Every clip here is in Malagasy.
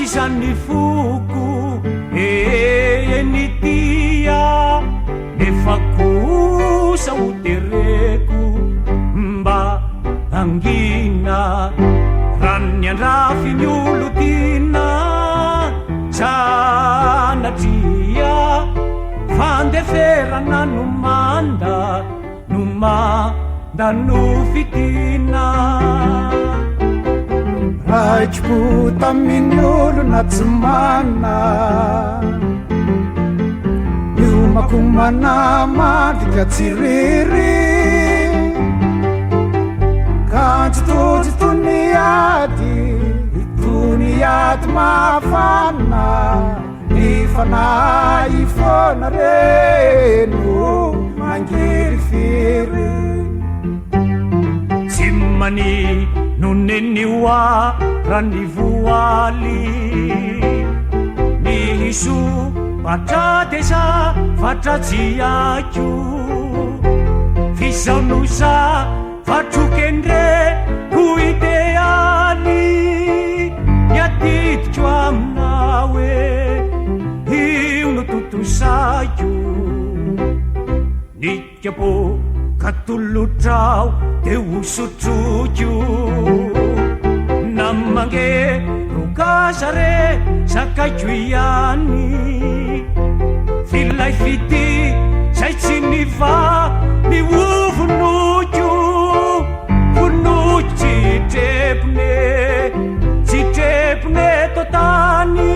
Isany foko enitia efa kosa hotereko mba angina ranny andrafy ny olo tina sanatria fandeferana no manda no fitina raikiko tamin'ny olo na tsy mana miomako manamandrika tsy riry kanjy tonyady mafana ny fanay fona reno mangiry firy tsy mani nonenioa rany voaly nihiso patratesa fatrajiako fisaonosa fatrokendre ko idealy niatitiko aminao e io no totosaiko nikapo katolotrao de osotrokio namange rokasare sakaiko iany filay fity zay tsy niva ny ovonokio vonoko tsy trepone totany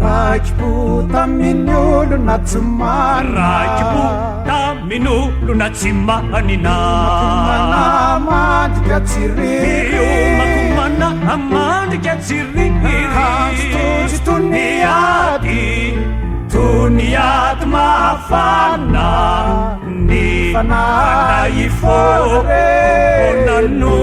raikiko tamin'ny olo na tsy raikiko tamin'ny olo na tsy manina manamandrika tsy riry manamandrika tsy riry toniady mafana ny fanay fona no